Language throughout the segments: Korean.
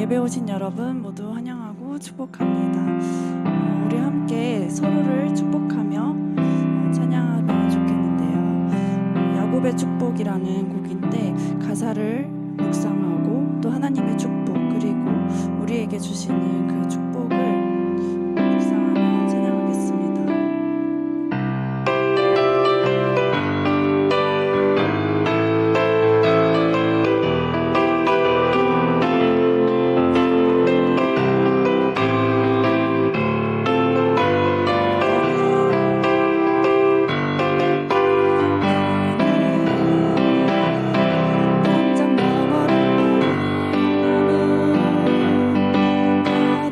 예배 오신 여러분 모두 환영하고 축복합니다. 우리 함께 서로를 축복하며 찬양하면 좋겠는데요. 야곱의 축복이라는 곡인데 가사를 묵상하고 또 하나님의 축복 그리고 우리에게 주시는 그 축복을 묵상하며 찬양하겠습니다.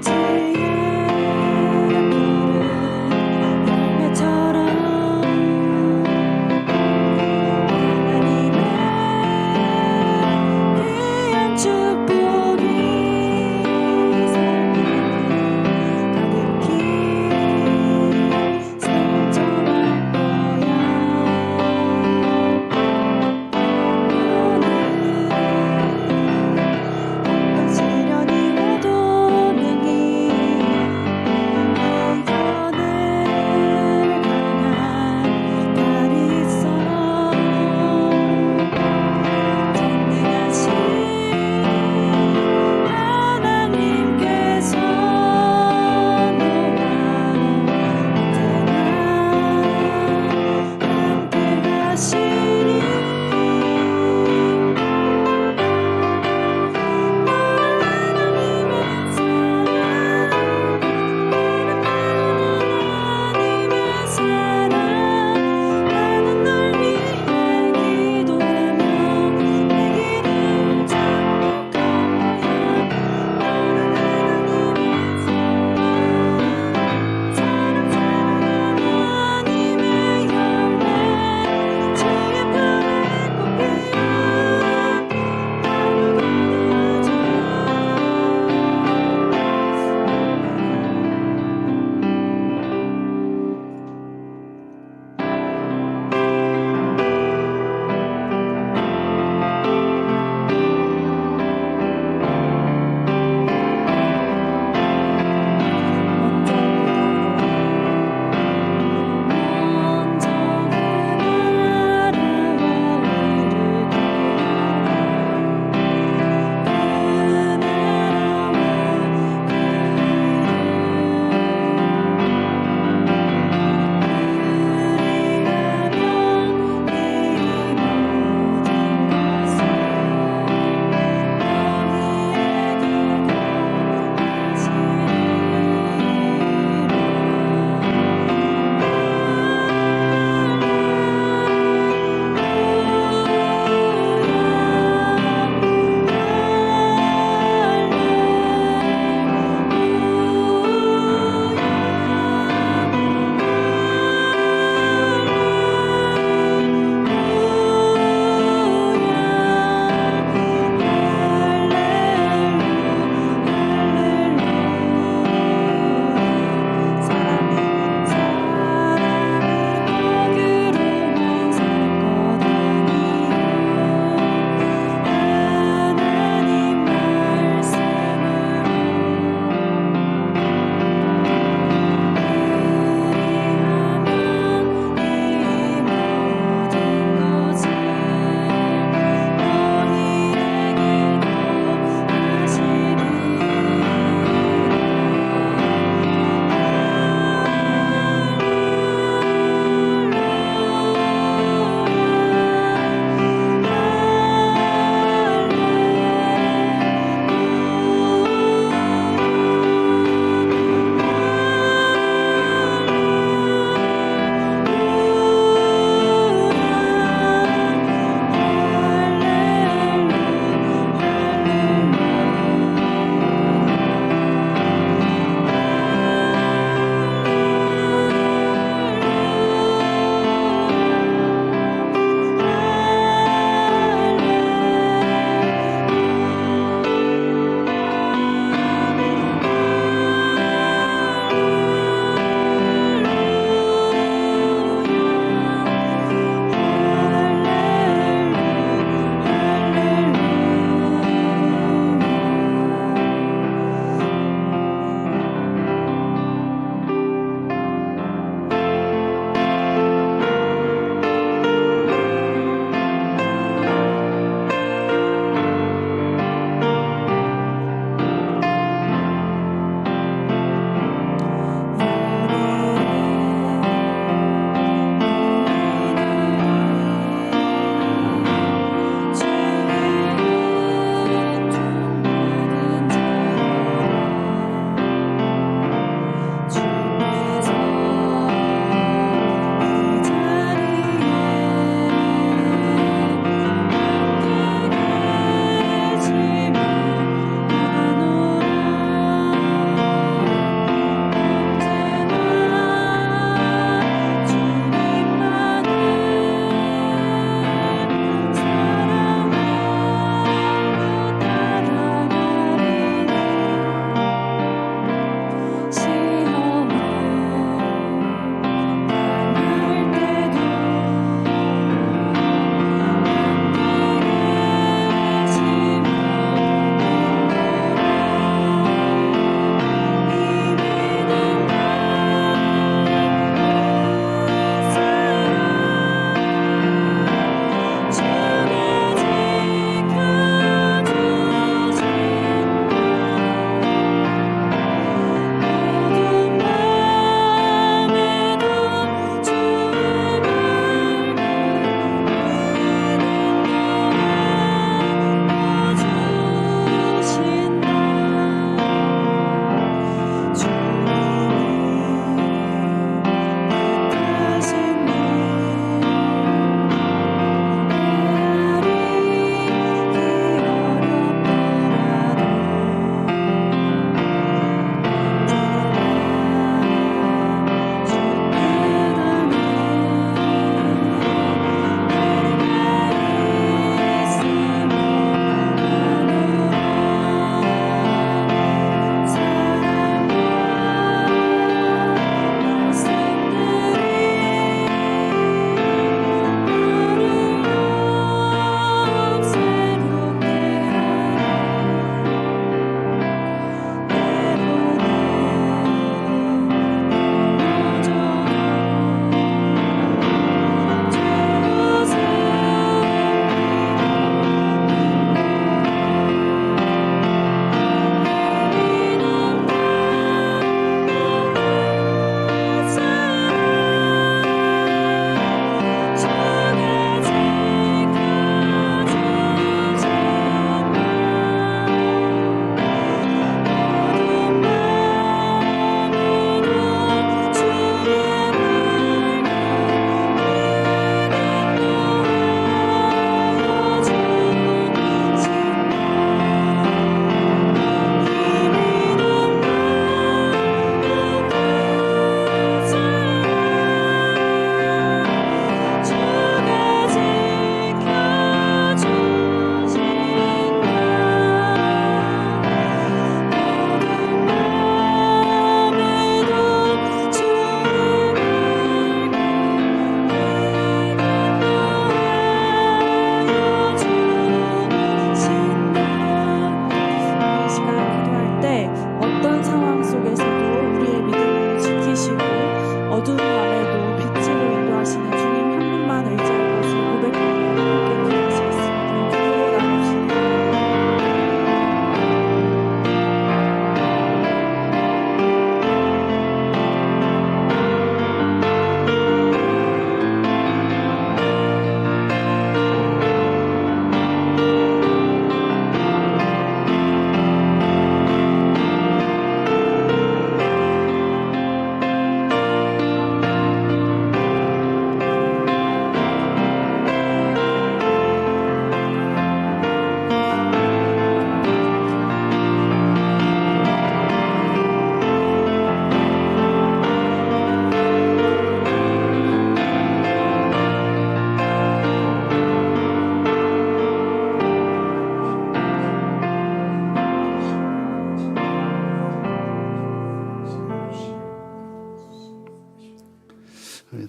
지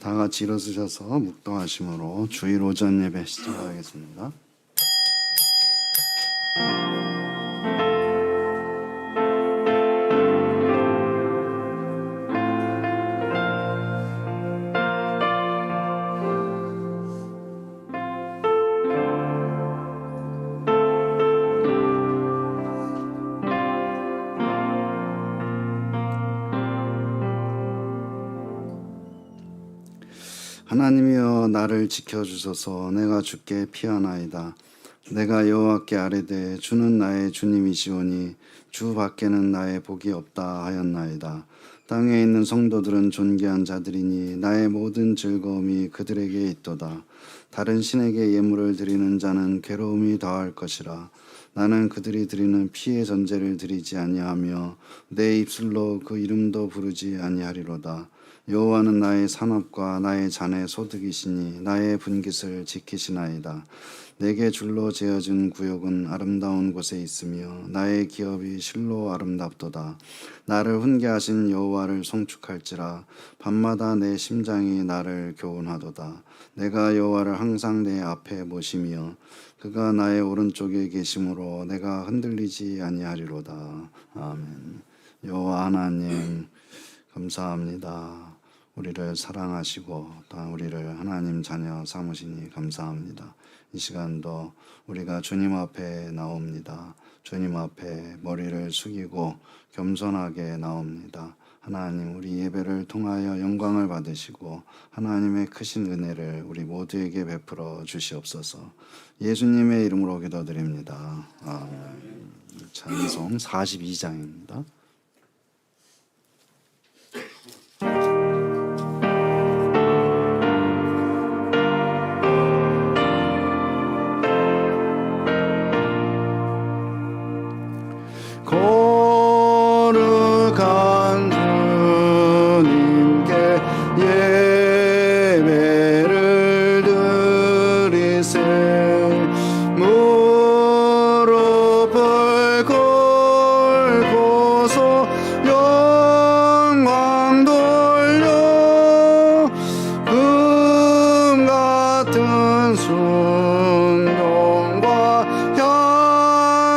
다 같이 일어서셔서 묵도하심으로 주일 오전 예배 시작하겠습니다. 하나님이여 나를 지켜주소서. 내가 주께 피하나이다. 내가 여호와께 아뢰되 주는 나의 주님이시오니 주 밖에는 나의 복이 없다 하였나이다. 땅에 있는 성도들은 존귀한 자들이니 나의 모든 즐거움이 그들에게 있도다. 다른 신에게 예물을 드리는 자는 괴로움이 더할 것이라. 나는 그들이 드리는 피의 전제를 드리지 아니하며 내 입술로 그 이름도 부르지 아니하리로다. 여호와는 나의 산업과 나의 잔의 소득이시니 나의 분깃을 지키시나이다. 내게 줄로 재어진 구역은 아름다운 곳에 있으며 나의 기업이 실로 아름답도다. 나를 훈계하신 여호와를 송축할지라. 밤마다 내 심장이 나를 교훈하도다. 내가 여호와를 항상 내 앞에 모시며 그가 나의 오른쪽에 계심으로 내가 흔들리지 아니하리로다. 아멘. 여호와 하나님 감사합니다. 우리를 사랑하시고 또 우리를 하나님 자녀 삼으시니 감사합니다. 이 시간도 우리가 주님 앞에 나옵니다. 주님 앞에 머리를 숙이고 겸손하게 나옵니다. 하나님 우리 예배를 통하여 영광을 받으시고 하나님의 크신 은혜를 우리 모두에게 베풀어 주시옵소서. 예수님의 이름으로 기도드립니다. 아멘. 찬송 42장입니다. 거룩한 주님께 예배를 드리세. 무릎을 꿇고서 영광 돌려 금 같은 순종과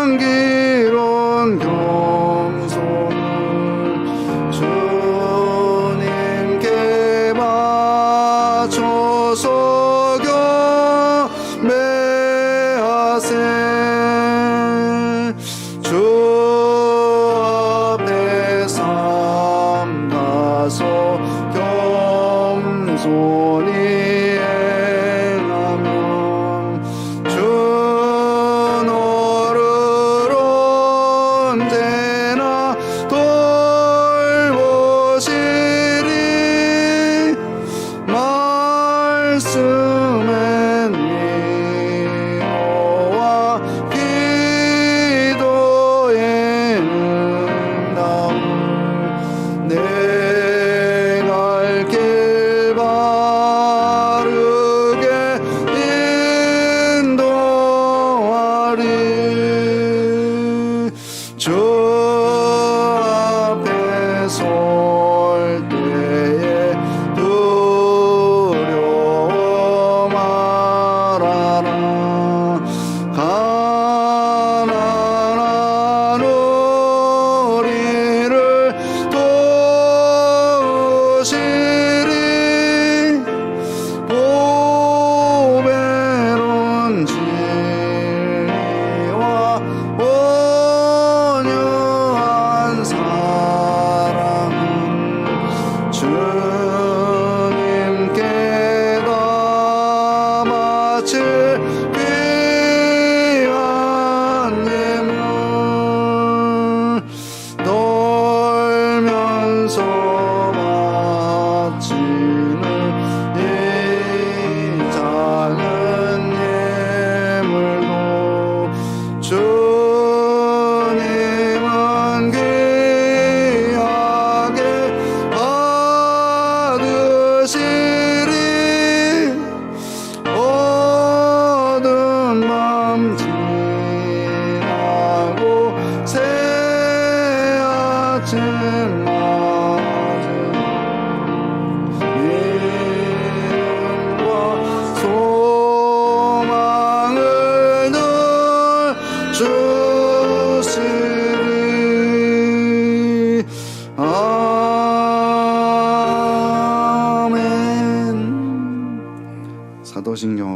향기로운 경손을 주님께 바쳐서 경배하세. 주 앞에 삼가서 겸손히 행하며 주 너를 언제나 돌보시리. 말씀엔 위로와 기도에는 응답을 내 갈 길 바르게 인도하리. 주 앞에 설 때에 두려워 말아라. 가난한 우리를 도우시리. 보배로운 진리와 온유한 사랑은 주님께 다 바칠 귀한 예물. 떨면서 바치는 이 작은 예물도 주님은 귀하게 받으시리. 어두운 밤 지나고 새 아침 맞은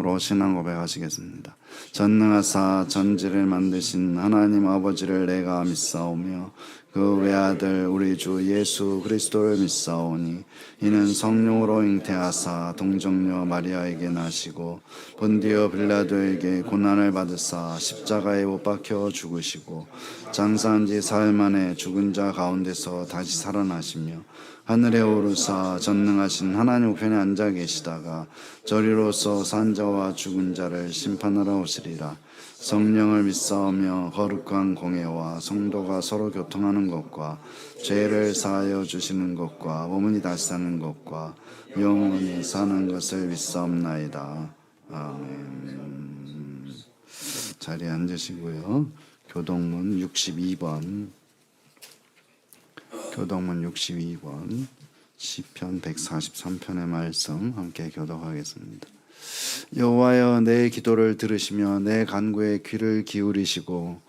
음성으로 신앙 고백하시겠습니다. 전능하사 전지를 만드신 하나님 아버지를 내가 믿사오며 그 외아들 우리 주 예수 그리스도를 믿사오니 이는 성령으로 잉태하사 동정녀 마리아에게 나시고 본디오 빌라도에게 고난을 받으사 십자가에 못 박혀 죽으시고 장사한 지 사흘 만에 죽은 자 가운데서 다시 살아나시며 하늘에 오르사 전능하신 하나님 우편에 앉아 계시다가 저리로서 산 자와 죽은 자를 심판하러 오시리라. 성령을 믿사오며 거룩한 공예와 성도가 서로 교통하는 것과 죄를 사하여 주시는 것과 몸이 다시 사는 것과 영원히 사는 것을 믿사옵나이다. 아멘. 자리에 앉으시고요. 교동문 62번 시편 143편의 말씀 함께 교독하겠습니다. 여호와여 내 기도를 들으시며 내 간구에 귀를 기울이시고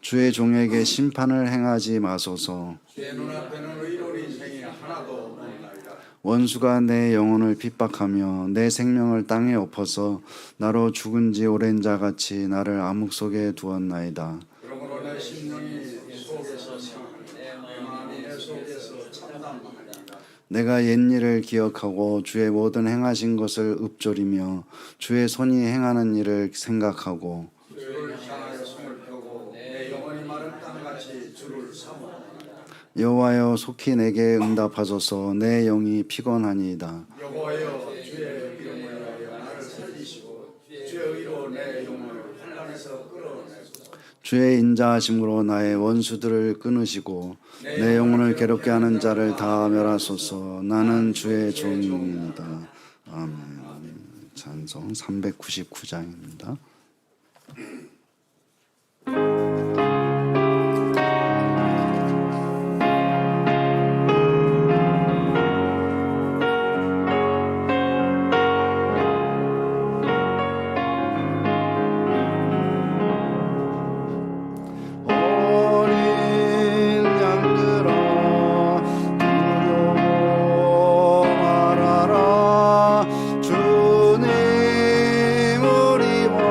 주의 종에게 심판을 행하지 마소서. 주의 눈앞에는 의로운 인생이 하나도 없나이다. 원수가 내 영혼을 핍박하며 내 생명을 땅에 엎어서 나로 죽은 지 오랜 자같이 나를 암흑 속에 두었나이다. 그러므로 내 심령이 속에서 상하니 내 마음이 내 속에서 참담하니라. 내가 옛일을 기억하고 주의 모든 행하신 것을 읊조리며 주의 손이 행하는 일을 생각하고 주를 향하여 손을 펴고 내 영혼이 마른 땅같이 주를 사모하니라. 여호와여 속히 내게 응답하소서. 내 영이 피곤하니이다. 여호와여 주의 이름을 위하여 나를 살리시고 주의 의로 내 영혼을 환난에서 끌어내소서. 주의 인자하심으로 나의 원수들을 끊으시고 내 영혼을 괴롭게 하는 자를 다 멸하소서. 나는 주의 종입니다. 아멘. 찬송 399장입니다. 주님 우리와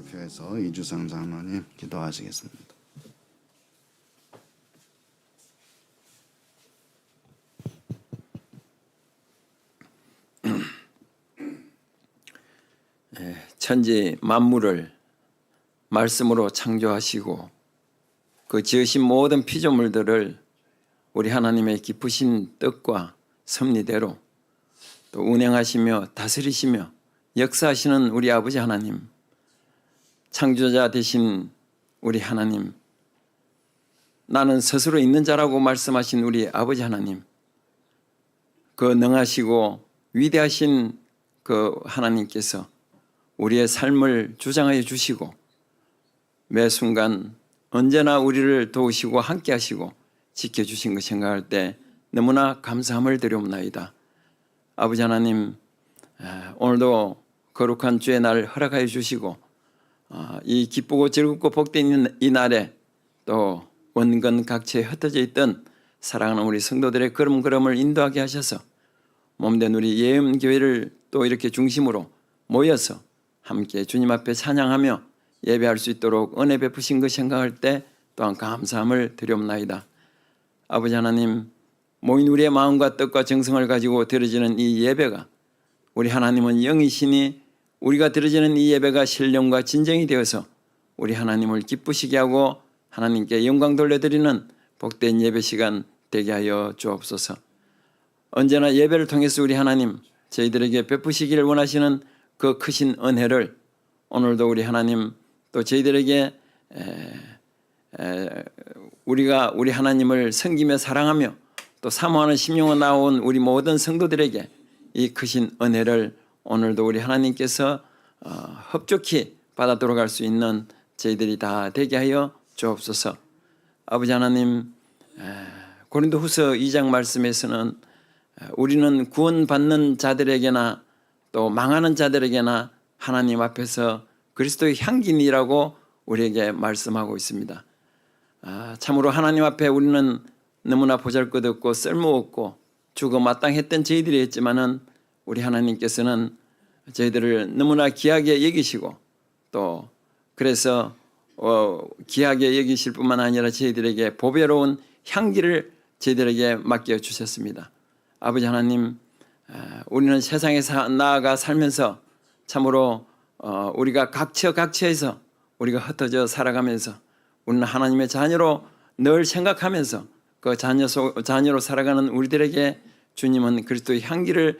대표해서 이주상 장로님 기도하시겠습니다. 천지 만물을 말씀으로 창조하시고 그 지으신 모든 피조물들을 우리 하나님의 기쁘신 뜻과 섭리대로 또 운행하시며 다스리시며 역사하시는 우리 아버지 하나님, 창조자 되신 우리 하나님, 나는 스스로 있는 자라고 말씀하신 우리 아버지 하나님, 그 능하시고 위대하신 그 하나님께서 우리의 삶을 주장하여 주시고 매 순간 언제나 우리를 도우시고 함께 하시고 지켜주신 것 생각할 때 너무나 감사함을 드려옵나이다. 아버지 하나님, 오늘도 거룩한 주의 날 허락하여 주시고 이 기쁘고 즐겁고 복된 이 날에 또 원근 각처에 흩어져 있던 사랑하는 우리 성도들의 걸음걸음을 인도하게 하셔서 몸된 우리 예음교회를 또 이렇게 중심으로 모여서 함께 주님 앞에 찬양하며 예배할 수 있도록 은혜 베푸신 것 생각할 때 또한 감사함을 드려옵나이다. 아버지 하나님, 모인 우리의 마음과 뜻과 정성을 가지고 드려지는 이 예배가 우리 하나님은 영이시니 우리가 드려지는 이 예배가 신령과 진정이 되어서 우리 하나님을 기쁘시게 하고 하나님께 영광 돌려드리는 복된 예배 시간 되게 하여 주옵소서. 언제나 예배를 통해서 우리 하나님 저희들에게 베푸시기를 원하시는 그 크신 은혜를 오늘도 우리 하나님 또 저희들에게 우리가 우리 하나님을 섬기며 사랑하며 또 사모하는 심령으로 나온 우리 모든 성도들에게 이 크신 은혜를 오늘도 우리 하나님께서 흡족히 받아 들어갈 수 있는 저희들이 다 되게 하여 주옵소서. 아버지 하나님, 고린도후서 2장 말씀에서는 우리는 구원받는 자들에게나 또 망하는 자들에게나 하나님 앞에서 그리스도의 향기니라고 우리에게 말씀하고 있습니다. 참으로 하나님 앞에 우리는 너무나 보잘것없고 쓸모없고 죽어 마땅했던 저희들이 했지만은 우리 하나님께서는 저희들을 너무나 귀하게 여기시고 또 그래서 귀하게 여기실 뿐만 아니라 저희들에게 보배로운 향기를 저희들에게 맡겨 주셨습니다. 아버지 하나님, 우리는 세상에 나아가 살면서 참으로 우리가 각처에서 우리가 흩어져 살아가면서 우리는 하나님의 자녀로 늘 생각하면서 그 자녀로 살아가는 우리들에게 주님은 그리스도의 향기를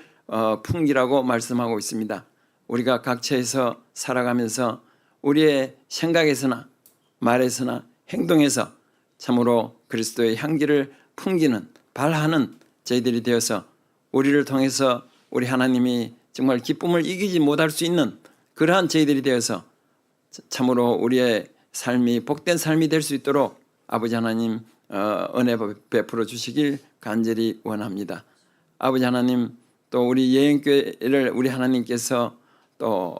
풍기라고 말씀하고 있습니다. 우리가 각처에서 살아가면서 우리의 생각에서나 말에서나 행동에서 참으로 그리스도의 향기를 풍기는 발하는 저희들이 되어서 우리를 통해서 우리 하나님이 정말 기쁨을 이기지 못할 수 있는 그러한 저희들이 되어서 참으로 우리의 삶이 복된 삶이 될 수 있도록 아버지 하나님 은혜 베풀어 주시길 간절히 원합니다. 아버지 하나님, 또 우리 예행교회를 우리 하나님께서 또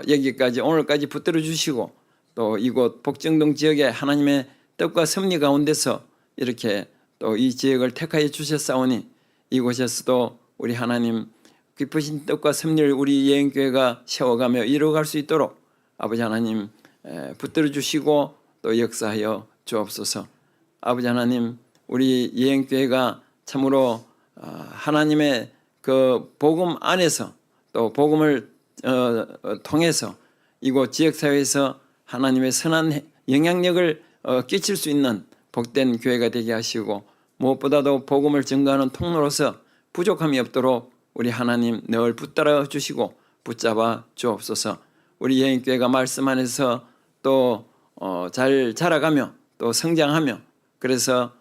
여기까지 오늘까지 붙들어 주시고 또 이곳 복정동 지역에 하나님의 뜻과 섭리 가운데서 이렇게 또 이 지역을 택하여 주셨사오니 이곳에서도 우리 하나님 깊으신 뜻과 섭리를 우리 예행교회가 세워가며 이루어갈 수 있도록 아버지 하나님 붙들어 주시고 또 역사하여 주옵소서. 아버지 하나님, 우리 예행교회가 참으로 하나님의 그 복음 안에서 또 복음을 통해서 이곳 지역사회에서 하나님의 선한 영향력을 끼칠 수 있는 복된 교회가 되게 하시고 무엇보다도 복음을 증거하는 통로로서 부족함이 없도록 우리 하나님 늘 붙들어 주시고 붙잡아 주옵소서. 우리 예행교회가 말씀 안에서 또 잘 자라가며 또 성장하며 그래서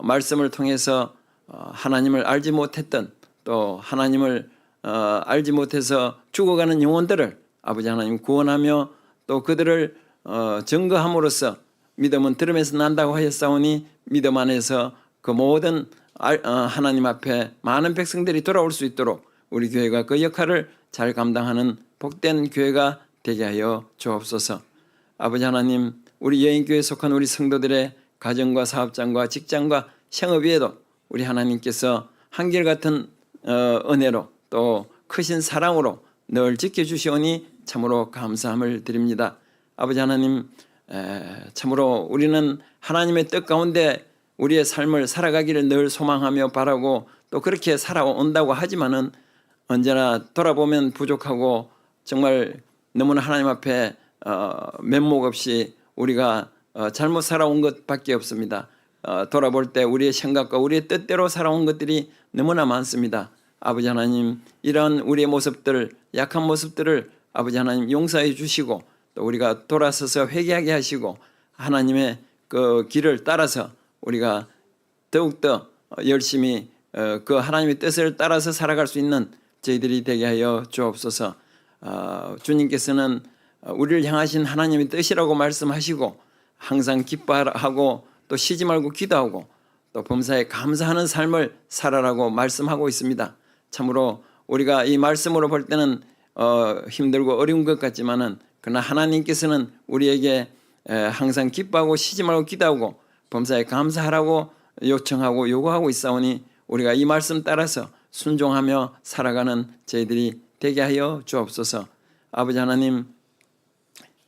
말씀을 통해서 하나님을 알지 못했던 또 하나님을 알지 못해서 죽어가는 영혼들을 아버지 하나님 구원하며 또 그들을 증거함으로써 믿음은 들음에서 난다고 하였사오니 믿음 안에서 그 모든 하나님 앞에 많은 백성들이 돌아올 수 있도록 우리 교회가 그 역할을 잘 감당하는 복된 교회가 되게 하여 주옵소서. 아버지 하나님, 우리 예인교회에 속한 우리 성도들의 가정과 사업장과 직장과 생업에도 우리 하나님께서 한결같은 은혜로 또 크신 사랑으로 늘 지켜주시오니 참으로 감사함을 드립니다. 아버지 하나님, 참으로 우리는 하나님의 뜻 가운데 우리의 삶을 살아가기를 늘 소망하며 바라고 또 그렇게 살아온다고 하지만은 언제나 돌아보면 부족하고 정말 너무나 하나님 앞에 면목 없이 우리가 잘못 살아온 것밖에 없습니다. 돌아볼 때 우리의 생각과 우리의 뜻대로 살아온 것들이 너무나 많습니다. 아버지 하나님, 이런 우리의 모습들, 약한 모습들을 아버지 하나님 용서해 주시고 또 우리가 돌아서서 회개하게 하시고 하나님의 그 길을 따라서 우리가 더욱더 열심히 그 하나님의 뜻을 따라서 살아갈 수 있는 저희들이 되게 하여 주옵소서. 주님께서는 우리를 향하신 하나님의 뜻이라고 말씀하시고 항상 기뻐하고 또 쉬지 말고 기도하고 또 범사에 감사하는 삶을 살아라고 말씀하고 있습니다. 참으로 우리가 이 말씀으로 볼 때는 힘들고 어려운 것 같지만은 그러나 하나님께서는 우리에게 항상 기뻐하고 쉬지 말고 기도하고 범사에 감사하라고 요청하고 요구하고 있사오니 우리가 이 말씀 따라서 순종하며 살아가는 저희들이 되게 하여 주옵소서. 아버지 하나님,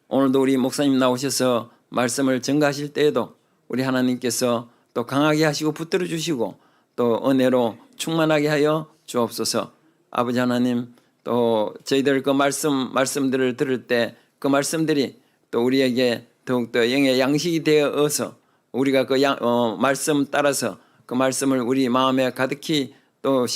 오늘도 우리 목사님 나오셔서 말씀을 전가하실 때에도 우리 하나님께서 또 강하게 하시고 붙들어 주시고 또 은혜로 충만하게 하여 주옵소서. 아버지 하나님, 또 저희들 그 말씀들을 들을 때 그 말씀들이 또 우리에게 더욱더 영의 양식이 되어서 우리가 그 말씀 따라서 그 말씀을 우리 마음에 가득히 또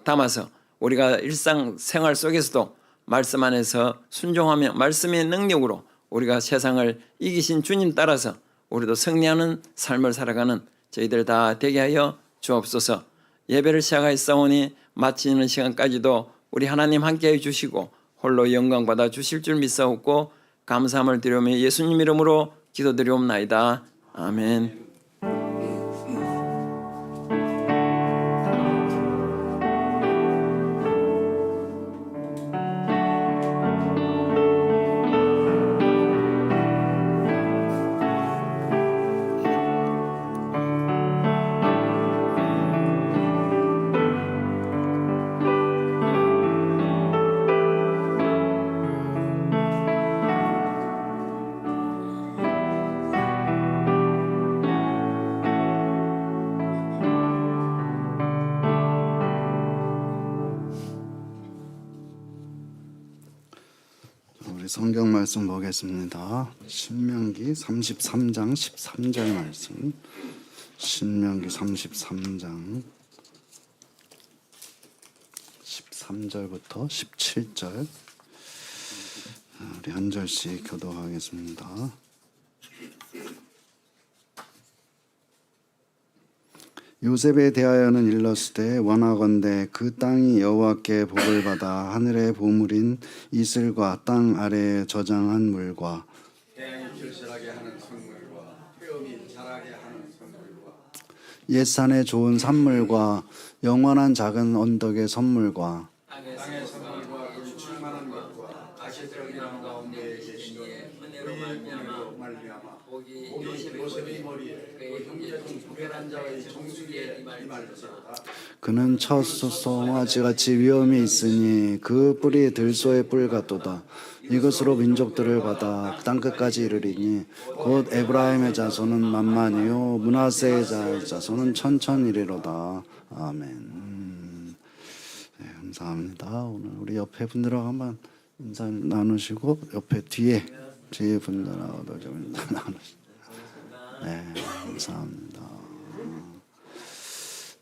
담아서 우리가 일상생활 속에서도 말씀 안에서 순종하며 말씀의 능력으로 우리가 세상을 이기신 주님 따라서 우리도 승리하는 삶을 살아가는 저희들 다 되게 하여 주옵소서. 예배를 시작하였사오니 마치는 시간까지도 우리 하나님 함께해 주시고 홀로 영광 받아 주실 줄 믿사옵고 감사함을 드리며 예수님 이름으로 기도드리옵나이다. 아멘. 성경 말씀 보겠습니다. 신명기 33장 13절 말씀. 신명기 33장 13절부터 17절. 우리 한 절씩 교독하겠습니다. 요셉에 대하여는 일렀으되 원하건대 그 땅이 여호와께 복을 받아 하늘의 보물인 이슬과 땅 아래에 저장한 물과 태양이 결실하게 하는 성물과 태음이 자라게 하는 성물과 옛산의 좋은 산물과 영원한 작은 언덕의 선물과 땅의 선물과 그 충만한 것과 아시들이라는 가운데 계신 그의 은혜로 말미암아 복이 요셉의 머리에 그의 형제 중 특별한 자의 정수리에 임할지어다. 그는 첫 송아지같이 위엄이 있으니 그 뿔이 들소의 뿔 같도다. 이것으로 민족들을 받아 땅끝까지 이르리니 곧 에브라임의 자손은 만만이요 므낫세의 자손은 천천이리로다. 아멘. 네, 감사합니다. 오늘 우리 옆에 분들하고 한번 인사 나누시고 옆에 뒤에 분들하고도 좀 인사 나누시고. 네, 감사합니다.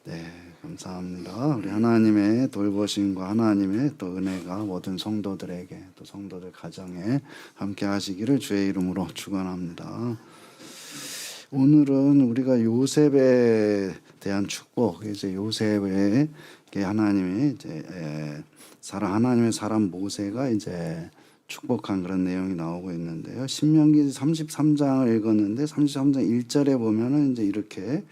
네, 감사합니다. 우리 하나님의 돌보심과 하나님의 또 은혜가 모든 성도들에게 또 성도들 가정에 함께 하시기를 주의 이름으로 축원합니다. 오늘은 우리가 요셉에 대한 축복, 이제 요셉의 하나님의 이제 하나님의 사람 모세가 이제 축복한 그런 내용이 나오고 있는데요. 신명기 33장을 읽었는데 33장 1절에 보면은 이제 이렇게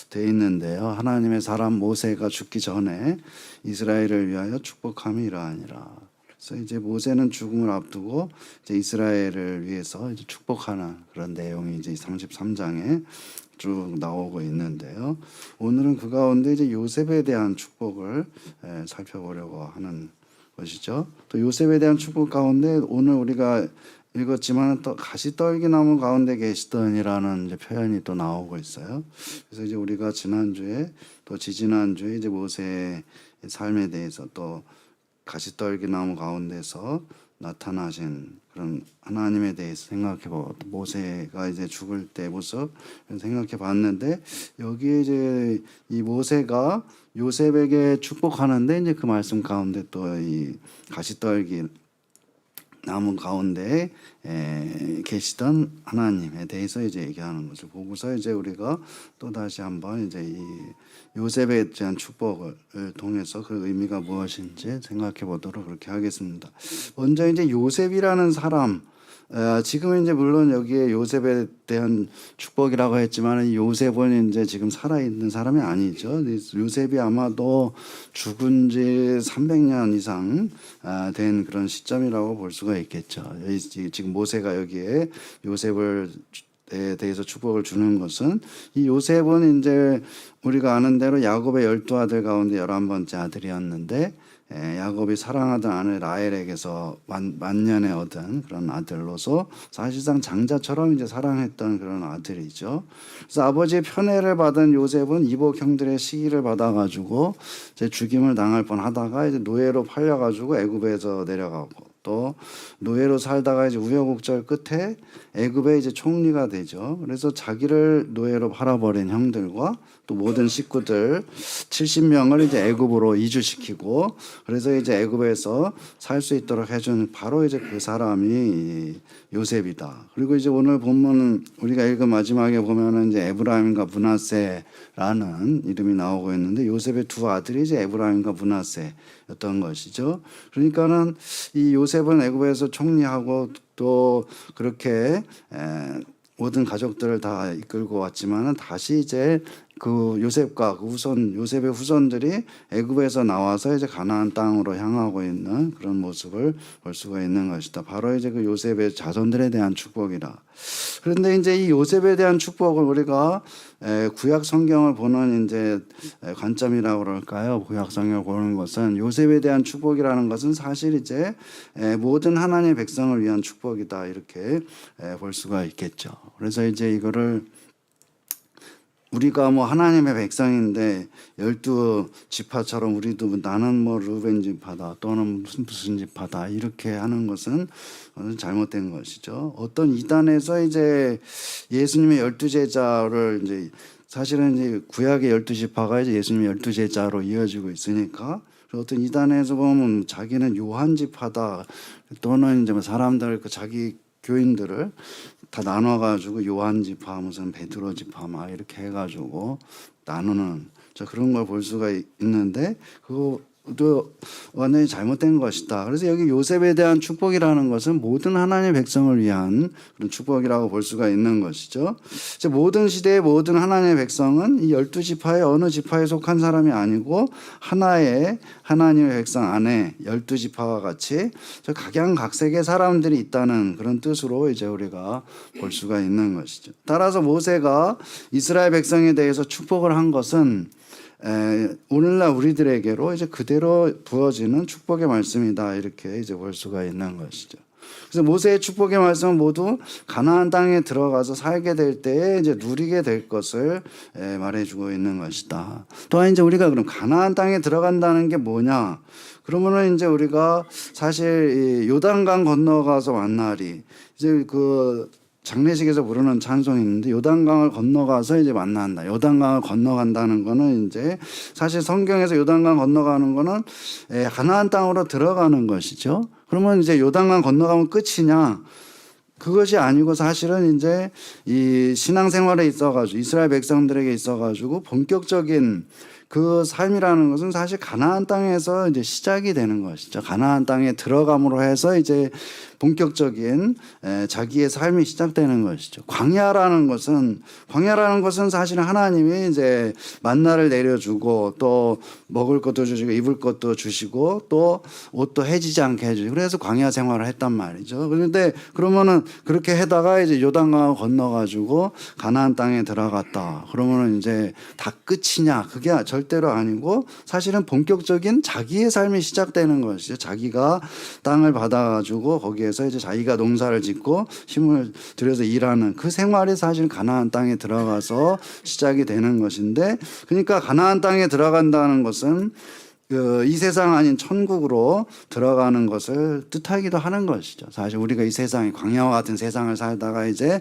돼 있는데요. 하나님의 사람 모세가 죽기 전에 이스라엘을 위하여 축복함이 이러하니라. 그래서 이제 모세는 죽음을 앞두고 이제 이스라엘을 위해서 이제 축복하는 그런 내용이 이제 33장에 쭉 나오고 있는데요. 오늘은 그 가운데 이제 요셉에 대한 축복을 살펴보려고 하는 것이죠. 또 요셉에 대한 축복 가운데 오늘 우리가 읽었지만 또 가시떨기나무 가운데 계시더니라는 이제 표현이 또 나오고 있어요. 그래서 이제 우리가 지난주에 또 지지난주에 이제 모세의 삶에 대해서 또 가시떨기나무 가운데서 나타나신 그런 하나님에 대해서 생각해보고 모세가 이제 죽을 때 모습 생각해 봤는데 여기에 이제 이 모세가 요셉에게 축복하는데 이제 그 말씀 가운데 또 이 가시떨기 나무 가운데 계시던 하나님에 대해서 이제 얘기하는 것을 보고서 이제 우리가 또 다시 한번 이제 이 요셉에 대한 축복을 통해서 그 의미가 무엇인지 생각해 보도록 그렇게 하겠습니다. 먼저 이제 요셉이라는 사람, 지금은 이제 물론 여기에 요셉에 대한 축복이라고 했지만 요셉은 이제 지금 살아 있는 사람이 아니죠. 요셉이 아마도 죽은 지 300년 이상 된 그런 시점이라고 볼 수가 있겠죠. 지금 모세가 여기에 요셉을 에 대해서 축복을 주는 것은 이 요셉은 이제 우리가 아는 대로 야곱의 12아들 가운데 11번째 아들이었는데 야곱이 사랑하던 아내 라헬에게서 만년에 얻은 그런 아들로서 사실상 장자처럼 이제 사랑했던 그런 아들이죠. 그래서 아버지의 편애를 받은 요셉은 이복 형들의 시기를 받아가지고 이제 죽임을 당할 뻔하다가 이제 노예로 팔려가지고 애굽에서 내려가고 또 노예로 살다가 이제 우여곡절 끝에 애굽의 이제 총리가 되죠. 그래서 자기를 노예로 팔아버린 형들과 또 모든 식구들 70명을 이제 애굽으로 이주시키고 그래서 이제 애굽에서 살 수 있도록 해준 바로 이제 그 사람이 요셉이다. 그리고 이제 오늘 본문 우리가 읽은 마지막에 보면은 이제 에브라임과 므낫세라는 이름이 나오고 있는데 요셉의 두 아들이 이제 에브라임과 므낫세였던 것이죠. 그러니까는 이 요셉은 애굽에서 총리하고 또 그렇게 모든 가족들을 다 이끌고 왔지만은 다시 이제 그 요셉과 그 요셉의 후손들이 애굽에서 나와서 이제 가나안 땅으로 향하고 있는 그런 모습을 볼 수가 있는 것이다. 바로 이제 그 요셉의 자손들에 대한 축복이라. 그런데 이제 이 요셉에 대한 축복을 우리가 구약 성경을 보는 이제 관점이라고 그럴까요? 구약 성경을 보는 것은 요셉에 대한 축복이라는 것은 사실 이제 모든 하나님의 백성을 위한 축복이다 이렇게 볼 수가 있겠죠. 그래서 이제 이거를 우리가 뭐 하나님의 백성인데 12지파처럼 우리도 나는 뭐 루벤 지파다 또는 무슨 지파다 이렇게 하는 것은 잘못된 것이죠. 어떤 이단에서 이제 예수님의 12제자를 이제 사실은 이제 구약의 12지파가 이제 예수님의 12제자로 이어지고 있으니까 어떤 이단에서 보면 자기는 요한 지파다 또는 이제 뭐 사람들 그 자기 교인들을 다 나눠가지고 요한 지파 무슨 베드로 지파 막 이렇게 해가지고 나누는 그런 걸 볼 수가 있는데 그것도 완전히 잘못된 것이다. 그래서 여기 요셉에 대한 축복이라는 것은 모든 하나님의 백성을 위한 그런 축복이라고 볼 수가 있는 것이죠. 모든 시대의 모든 하나님의 백성은 이 12지파의 어느 지파에 속한 사람이 아니고 하나의 하나님의 백성 안에 12지파와 같이 각양각색의 사람들이 있다는 그런 뜻으로 이제 우리가 볼 수가 있는 것이죠. 따라서 모세가 이스라엘 백성에 대해서 축복을 한 것은 오늘날 우리들에게로 이제 그대로 부어지는 축복의 말씀이다 이렇게 이제 볼 수가 있는 것이죠. 그래서 모세의 축복의 말씀은 모두 가나안 땅에 들어가서 살게 될 때에 이제 누리게 될 것을 말해주고 있는 것이다. 또한 이제 우리가 그럼 가나안 땅에 들어간다는 게 뭐냐? 그러면은 이제 우리가 사실 이 요단강 건너가서 만나리 이제 그 장례식에서 부르는 찬송이 있는데 요단강을 건너가서 이제 만난다. 요단강을 건너간다는 거는 이제 사실 성경에서 요단강 건너가는 거는 가나안 땅으로 들어가는 것이죠. 그러면 이제 요단강 건너가면 끝이냐? 그것이 아니고 사실은 이제 이 신앙생활에 있어가지고 이스라엘 백성들에게 있어가지고 본격적인 그 삶이라는 것은 사실 가나안 땅에서 이제 시작이 되는 것이죠. 가나안 땅에 들어감으로 해서 이제 본격적인 자기의 삶이 시작되는 것이죠. 광야라는 것은 사실은 하나님이 이제 만나를 내려주고 또 먹을 것도 주시고 입을 것도 주시고 또 옷도 해지지 않게 해주시고 그래서 광야 생활을 했단 말이죠. 그런데 그러면은 그렇게 해다가 이제 요단강을 건너가지고 가나안 땅에 들어갔다. 그러면은 이제 다 끝이냐? 그게 절대로 아니고 사실은 본격적인 자기의 삶이 시작되는 것이죠. 자기가 땅을 받아가지고 거기에 지역에서 이제 자기가 농사를 짓고 힘을 들여서 일하는 그 생활이 사실 가나안 땅에 들어가서 시작이 되는 것인데, 그러니까 가나안 땅에 들어간다는 것은 이 세상 아닌 천국으로 들어가는 것을 뜻하기도 하는 것이죠. 사실 우리가 이 세상에 광야와 같은 세상을 살다가 이제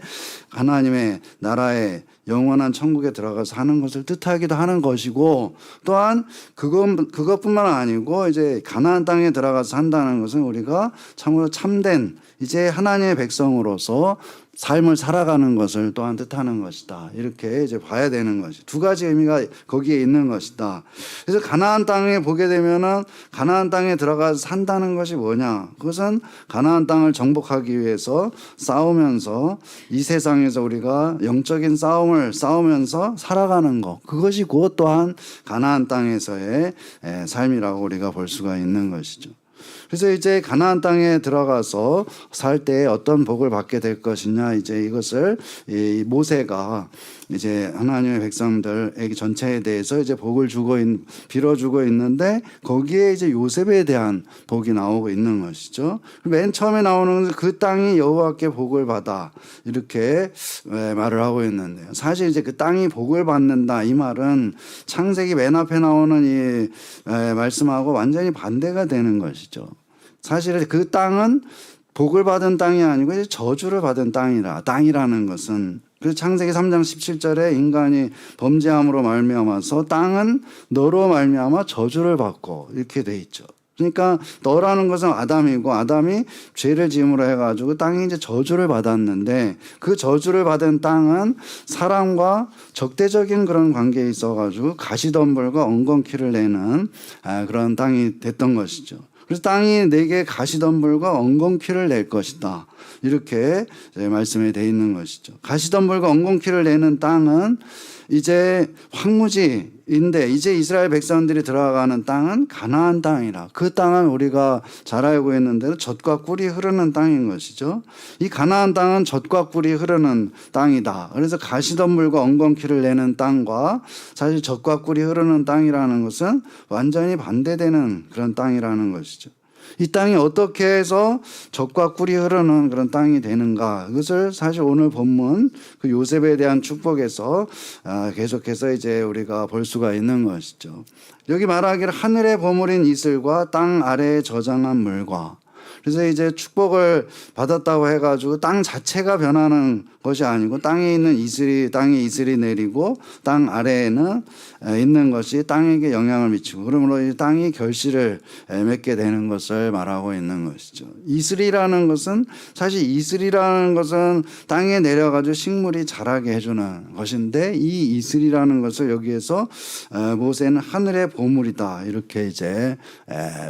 하나님의 나라에 영원한 천국에 들어가서 사는 것을 뜻하기도 하는 것이고, 또한 그것뿐만 아니고 이제 가나안 땅에 들어가서 산다는 것은 우리가 참으로 참된 이제 하나님의 백성으로서 삶을 살아가는 것을 또한 뜻하는 것이다. 이렇게 이제 봐야 되는 것이 두 가지 의미가 거기에 있는 것이다. 그래서 가나안 땅에 보게 되면은 가나안 땅에 들어가서 산다는 것이 뭐냐? 그것은 가나안 땅을 정복하기 위해서 싸우면서 이 세상에서 우리가 영적인 싸움을 싸우면서 살아가는 것, 그것이 곧 또한 가나안 땅에서의 삶이라고 우리가 볼 수가 있는 것이죠. 그래서 이제 가나안 땅에 들어가서 살 때 어떤 복을 받게 될 것이냐, 이제 이것을 이 모세가 이제 하나님의 백성들에게 전체에 대해서 이제 복을 빌어주고 있는데, 거기에 이제 요셉에 대한 복이 나오고 있는 것이죠. 맨 처음에 나오는 것은 그 땅이 여호와께 복을 받아, 이렇게 말을 하고 있는데요. 사실 이제 그 땅이 복을 받는다, 이 말은 창세기 맨 앞에 나오는 이 말씀하고 완전히 반대가 되는 것이죠. 사실 그 땅은 복을 받은 땅이 아니고 이제 저주를 받은 땅이라는 것은, 그래서 창세기 3장 17절에 인간이 범죄함으로 말미암아서 땅은 너로 말미암아 저주를 받고, 이렇게 돼 있죠. 그러니까 너라는 것은 아담이고, 아담이 죄를 지음으로 해가지고 땅이 이제 저주를 받았는데, 그 저주를 받은 땅은 사람과 적대적인 그런 관계에 있어가지고 가시덤불과 엉겅퀴를 내는 그런 땅이 됐던 것이죠. 그래서 땅이 내게 가시덤불과 엉겅퀴를 낼 것이다, 이렇게 말씀이 되어 있는 것이죠. 가시덤불과 엉겅퀴를 내는 땅은 이제 황무지인데, 이제 이스라엘 백성들이 들어가는 땅은 가나안 땅이라. 그 땅은 우리가 잘 알고 있는 대로 젖과 꿀이 흐르는 땅인 것이죠. 이 가나안 땅은 젖과 꿀이 흐르는 땅이다. 그래서 가시덤불과 엉겅퀴를 내는 땅과 사실 젖과 꿀이 흐르는 땅이라는 것은 완전히 반대되는 그런 땅이라는 것이죠. 이 땅이 어떻게 해서 젖과 꿀이 흐르는 그런 땅이 되는가, 그것을 사실 오늘 본문 그 요셉에 대한 축복에서 계속해서 이제 우리가 볼 수가 있는 것이죠. 여기 말하기를 하늘의 보물인 이슬과 땅 아래에 저장한 물과, 그래서 이제 축복을 받았다고 해가지고 땅 자체가 변하는 것이 아니고, 땅에 있는 땅에 이슬이 내리고 땅 아래에는 있는 것이 땅에게 영향을 미치고, 그러므로 이 땅이 결실을 맺게 되는 것을 말하고 있는 것이죠. 이슬이라는 것은, 사실 이슬이라는 것은 땅에 내려가지고 식물이 자라게 해주는 것인데, 이 이슬이라는 것을 여기에서 모세는 하늘의 보물이다, 이렇게 이제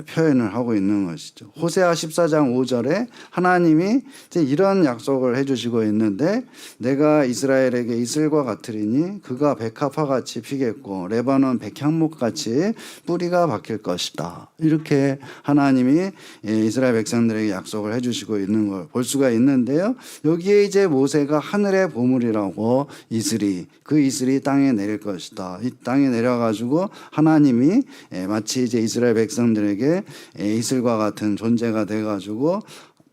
표현을 하고 있는 것이죠. 호세아 14장 5절에 하나님이 이제 이런 약속을 해주시고 있는데, 내가 이스라엘에게 이슬과 같으리니 그가 백합화 같이 피겠고 레바논 백향목 같이 뿌리가 박힐 것이다, 이렇게 하나님이 이스라엘 백성들에게 약속을 해주시고 있는 걸 볼 수가 있는데요. 여기에 이제 모세가 하늘의 보물이라고 그 이슬이 땅에 내릴 것이다, 이 땅에 내려가지고 하나님이 마치 이제 이스라엘 백성들에게 이슬과 같은 존재가 돼가지고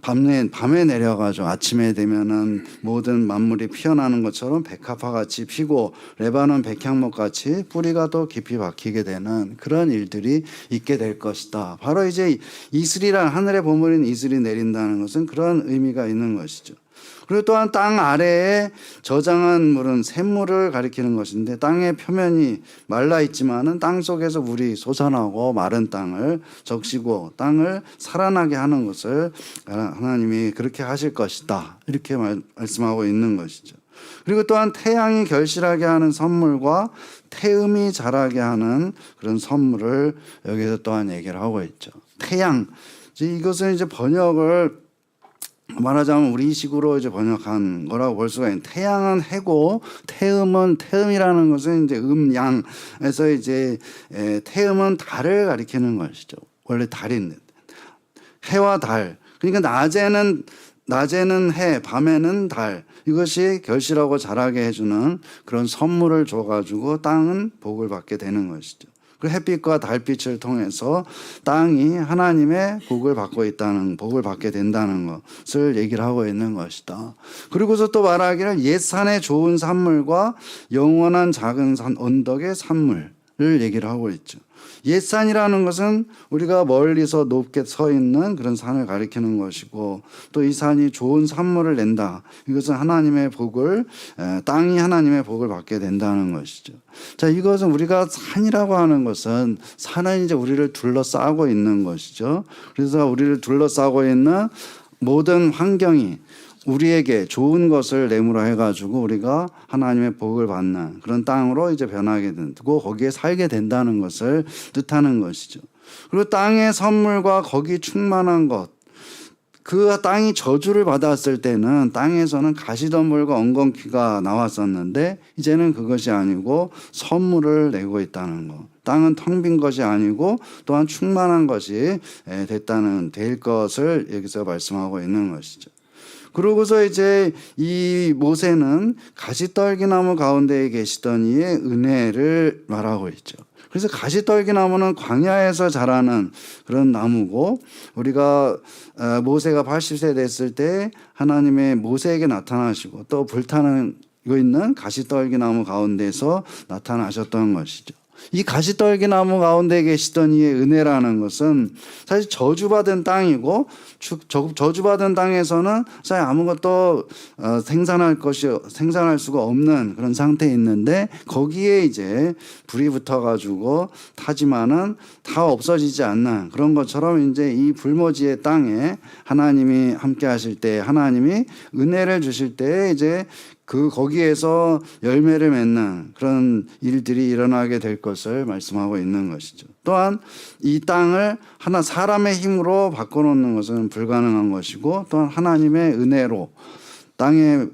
밤에 내려가지고 아침에 되면은 모든 만물이 피어나는 것처럼 백합화 같이 피고 레바논 백향목 같이 뿌리가 더 깊이 박히게 되는 그런 일들이 있게 될 것이다. 바로 이제 이슬이란, 하늘의 보물인 이슬이 내린다는 것은 그런 의미가 있는 것이죠. 그리고 또한 땅 아래에 저장한 물은 샘물을 가리키는 것인데, 땅의 표면이 말라 있지만은 땅 속에서 물이 솟아나고 마른 땅을 적시고 땅을 살아나게 하는 것을 하나님이 그렇게 하실 것이다, 이렇게 말씀하고 있는 것이죠. 그리고 또한 태양이 결실하게 하는 선물과 태음이 자라게 하는 그런 선물을 여기서 또한 얘기를 하고 있죠. 태양, 이것은 이제 번역을 말하자면 우리식으로 이제 번역한 거라고 볼 수가 있는, 태양은 해고 태음이라는 것은 이제 양에서 이제 태음은 달을 가리키는 것이죠. 원래 달인데 해와 달, 그러니까 낮에는 해, 밤에는 달, 이것이 결실하고 자라게 해주는 그런 선물을 줘가지고 땅은 복을 받게 되는 것이죠. 그 햇빛과 달빛을 통해서 땅이 하나님의 복을 받게 된다는 것을 얘기를 하고 있는 것이다. 그리고서 또 말하기를 옛산의 좋은 산물과 영원한 작은 산 언덕의 산물을 얘기를 하고 있죠. 옛산이라는 것은 우리가 멀리서 높게 서 있는 그런 산을 가리키는 것이고, 또 이 산이 좋은 산물을 낸다. 이것은 하나님의 복을, 땅이 하나님의 복을 받게 된다는 것이죠. 자, 이것은 우리가 산이라고 하는 것은, 산은 이제 우리를 둘러싸고 있는 것이죠. 그래서 우리를 둘러싸고 있는 모든 환경이 우리에게 좋은 것을 내물어 해가지고 우리가 하나님의 복을 받는 그런 땅으로 이제 변하게 되고 거기에 살게 된다는 것을 뜻하는 것이죠. 그리고 땅의 선물과 거기 충만한 것, 그 땅이 저주를 받았을 때는 땅에서는 가시덤불과 엉겅퀴가 나왔었는데 이제는 그것이 아니고 선물을 내고 있다는 것. 땅은 텅 빈 것이 아니고 또한 충만한 것이 될 것을 여기서 말씀하고 있는 것이죠. 그러고서 이제 이 모세는 가시떨기나무 가운데에 계시던 이의 은혜를 말하고 있죠. 그래서 가시떨기나무는 광야에서 자라는 그런 나무고, 우리가 모세가 80세 됐을 때 하나님의 모세에게 나타나시고 또 불타는 있는 가시떨기나무 가운데서 나타나셨던 것이죠. 이 가시떨기나무 가운데 계시던 이의 은혜라는 것은 사실 저주받은 땅이고, 저주받은 땅에서는 사실 아무것도 생산할 수가 없는 그런 상태에 있는데, 거기에 이제 불이 붙어가지고 타지만은 다 없어지지 않는 그런 것처럼, 이제 이 불모지의 땅에 하나님이 함께 하실 때, 하나님이 은혜를 주실 때 이제 거기에서 열매를 맺는 그런 일들이 일어나게 될 것을 말씀하고 있는 것이죠. 또한 이 땅을 사람의 힘으로 바꿔놓는 것은 불가능한 것이고, 또한 하나님의 은혜로 땅에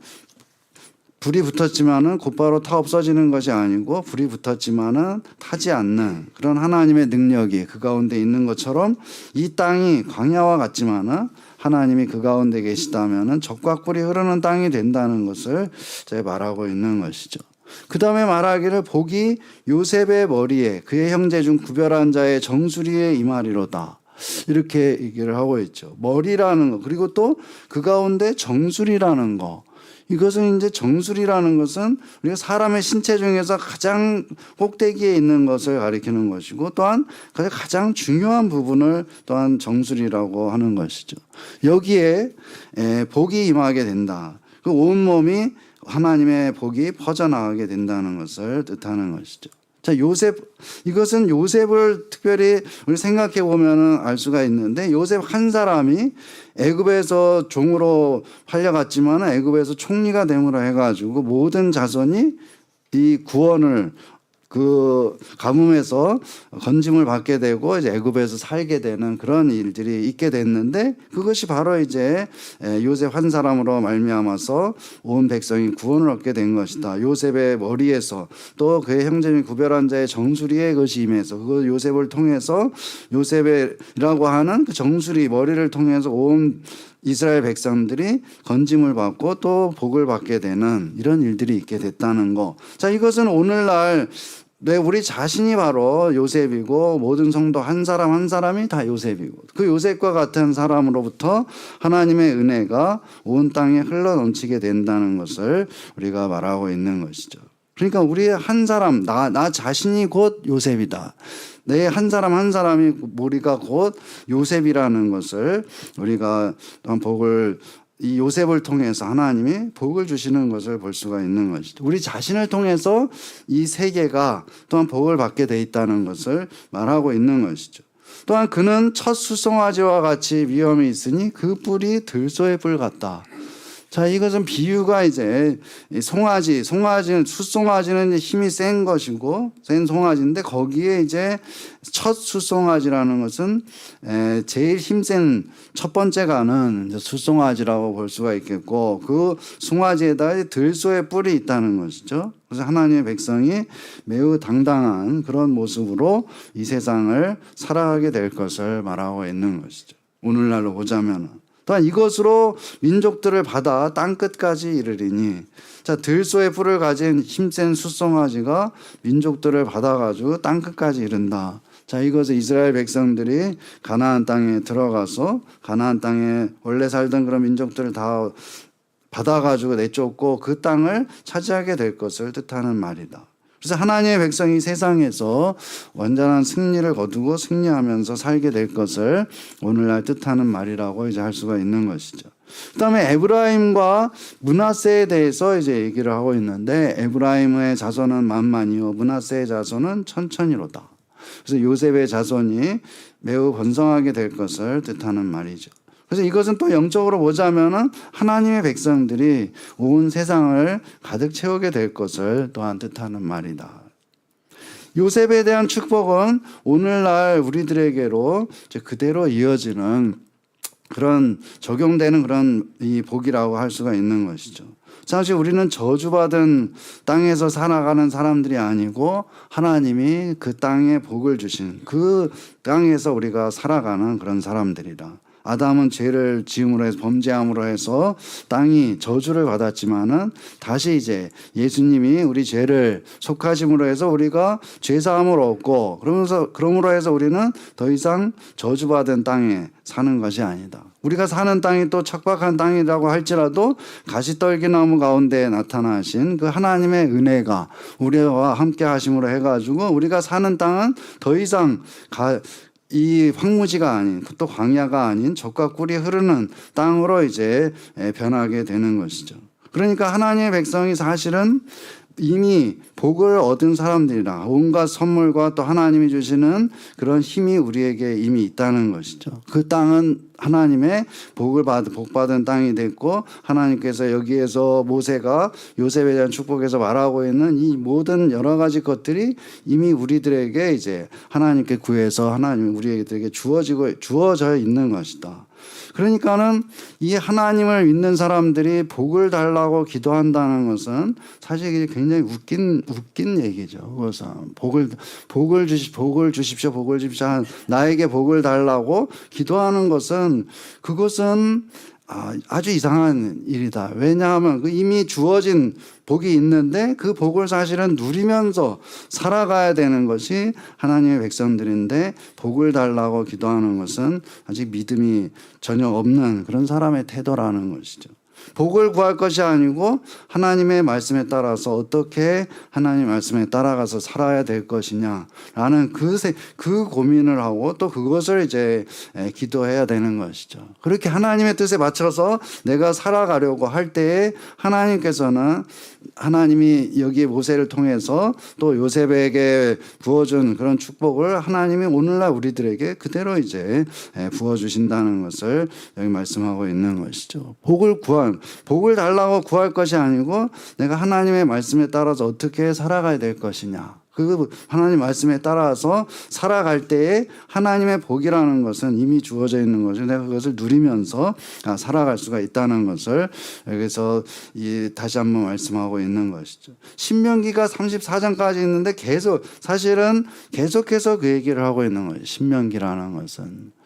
불이 붙었지만은 곧바로 타 없어지는 것이 아니고, 불이 붙었지만은 타지 않는 그런 하나님의 능력이 그 가운데 있는 것처럼, 이 땅이 광야와 같지만은 하나님이 그 가운데 계시다면은 적과 꿀이 흐르는 땅이 된다는 것을 제가 말하고 있는 것이죠. 그 다음에 말하기를 복이 요셉의 머리에 그의 형제 중 구별한 자의 정수리에 임하리로다. 이렇게 얘기를 하고 있죠. 머리라는 거, 그리고 또 그 가운데 정수리라는 거. 이것은 이제 정수리라는 것은 우리가 사람의 신체 중에서 가장 꼭대기에 있는 것을 가리키는 것이고, 또한 가장 중요한 부분을 또한 정수리라고 하는 것이죠. 여기에 복이 임하게 된다. 그 온몸이 하나님의 복이 퍼져나가게 된다는 것을 뜻하는 것이죠. 자, 이것은 요셉을 특별히 우리 생각해 보면은 알 수가 있는데, 요셉 한 사람이 애굽에서 종으로 팔려갔지만 애굽에서 총리가 됨으로 해가지고 모든 자손이 이 구원을 그 가뭄에서 건짐을 받게 되고 이제 애굽에서 살게 되는 그런 일들이 있게 됐는데, 그것이 바로 이제 요셉 한 사람으로 말미암아서 온 백성이 구원을 얻게 된 것이다. 요셉의 머리에서 또 그의 형제인 구별한 자의 정수리에 그것이 임해서, 그 요셉을 통해서 요셉이라고 하는 그 정수리 머리를 통해서 온 이스라엘 백성들이 건짐을 받고 또 복을 받게 되는 이런 일들이 있게 됐다는 거. 자, 이것은 오늘날 우리 자신이 바로 요셉이고, 모든 성도 한 사람 한 사람이 다 요셉이고, 그 요셉과 같은 사람으로부터 하나님의 은혜가 온 땅에 흘러 넘치게 된다는 것을 우리가 말하고 있는 것이죠. 그러니까 우리의 한 사람, 나 자신이 곧 요셉이다. 내 한 사람 한 사람이 우리가 곧 요셉이라는 것을 우리가 또한 이 요셉을 통해서 하나님이 복을 주시는 것을 볼 수가 있는 것이죠. 우리 자신을 통해서 이 세계가 또한 복을 받게 돼 있다는 것을 말하고 있는 것이죠. 또한 그는 첫 수송아지와 같이 위엄이 있으니 그 뿔이 들소의 뿔 같다. 자, 이것은 비유가 이제 숫송아지는 힘이 센 것이고, 센 송아지인데, 거기에 이제 첫 숫송아지라는 것은 제일 힘센 첫 번째 가는 숫송아지라고 볼 수가 있겠고, 그 송아지에다 들소의 뿔이 있다는 것이죠. 그래서 하나님의 백성이 매우 당당한 그런 모습으로 이 세상을 살아가게 될 것을 말하고 있는 것이죠. 오늘날로 보자면. 또한 이것으로 민족들을 받아 땅 끝까지 이르리니. 자, 들소의 뿔을 가진 힘센 숫송아지가 민족들을 받아가지고 땅 끝까지 이른다. 자, 이것은 이스라엘 백성들이 가나안 땅에 들어가서 가나안 땅에 원래 살던 그런 민족들을 다 받아가지고 내쫓고 그 땅을 차지하게 될 것을 뜻하는 말이다. 그래서 하나님의 백성이 세상에서 완전한 승리를 거두고 승리하면서 살게 될 것을 오늘날 뜻하는 말이라고 이제 할 수가 있는 것이죠. 그다음에 에브라임과 므낫세에 대해서 이제 얘기를 하고 있는데, 에브라임의 자손은 만만이요 므낫세의 자손은 천천히로다. 그래서 요셉의 자손이 매우 번성하게 될 것을 뜻하는 말이죠. 그래서 이것은 또 영적으로 보자면은 하나님의 백성들이 온 세상을 가득 채우게 될 것을 또한 뜻하는 말이다. 요셉에 대한 축복은 오늘날 우리들에게로 그대로 이어지는 그런 적용되는 그런 이 복이라고 할 수가 있는 것이죠. 사실 우리는 저주받은 땅에서 살아가는 사람들이 아니고 하나님이 그 땅에 복을 주신 그 땅에서 우리가 살아가는 그런 사람들이라. 아담은 죄를 지음으로 해서 범죄함으로 해서 땅이 저주를 받았지만은 다시 이제 예수님이 우리 죄를 속하심으로 해서 우리가 죄 사함을 얻고 그러므로 해서 우리는 더 이상 저주받은 땅에 사는 것이 아니다. 우리가 사는 땅이 또 척박한 땅이라고 할지라도 가시떨기나무 가운데 나타나신 그 하나님의 은혜가 우리와 함께 하심으로 해가지고 우리가 사는 땅은 더 이상 이 황무지가 아닌 또 광야가 아닌 젖과 꿀이 흐르는 땅으로 이제 변하게 되는 것이죠. 그러니까 하나님의 백성이 사실은 이미 복을 얻은 사람들이라 온갖 선물과 또 하나님이 주시는 그런 힘이 우리에게 이미 있다는 것이죠. 그 땅은 하나님의 복받은 땅이 됐고, 하나님께서 여기에서 모세가 요셉에 대한 축복에서 말하고 있는 이 모든 여러 가지 것들이 이미 우리들에게 이제 하나님께 구해서 하나님이 우리에게 주어져 있는 것이다. 그러니까는 이 하나님을 믿는 사람들이 복을 달라고 기도한다는 것은 사실 굉장히 웃긴 얘기죠. 그래서 복을 주십시오. 나에게 복을 달라고 기도하는 것은 그것은 아주 이상한 일이다. 왜냐하면 이미 주어진 복이 있는데 그 복을 사실은 누리면서 살아가야 되는 것이 하나님의 백성들인데, 복을 달라고 기도하는 것은 아직 믿음이 전혀 없는 그런 사람의 태도라는 것이죠. 복을 구할 것이 아니고 하나님의 말씀에 따라서 어떻게 하나님의 말씀에 따라가서 살아야 될 것이냐라는 그 고민을 하고 또 그것을 이제 기도해야 되는 것이죠. 그렇게 하나님의 뜻에 맞춰서 내가 살아가려고 할 때에 하나님이 여기 모세를 통해서 또 요셉에게 부어준 그런 축복을 하나님이 오늘날 우리들에게 그대로 이제 부어주신다는 것을 여기 말씀하고 있는 것이죠. 복을 달라고 구할 것이 아니고 내가 하나님의 말씀에 따라서 어떻게 살아가야 될 것이냐. 그 하나님 말씀에 따라서 살아갈 때에 하나님의 복이라는 것은 이미 주어져 있는 거죠. 내가 그것을 누리면서 살아갈 수가 있다는 것을 여기서 다시 한번 말씀하고 있는 것이죠. 신명기가 34장까지 있는데 사실은 계속해서 그 얘기를 하고 있는 거예요.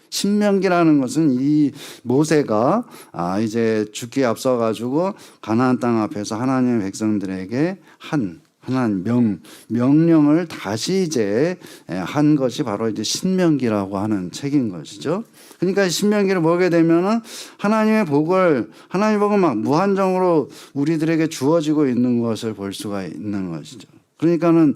신명기라는 것은 이 모세가 이제 죽기에 앞서 가지고 가나안 땅 앞에서 하나님의 백성들에게 하나님 명령을 다시 이제 한 것이 바로 이제 신명기라고 하는 책인 것이죠. 그러니까 신명기를 보게 되면은 하나님의 복은 막 무한정으로 우리들에게 주어지고 있는 것을 볼 수가 있는 것이죠. 그러니까는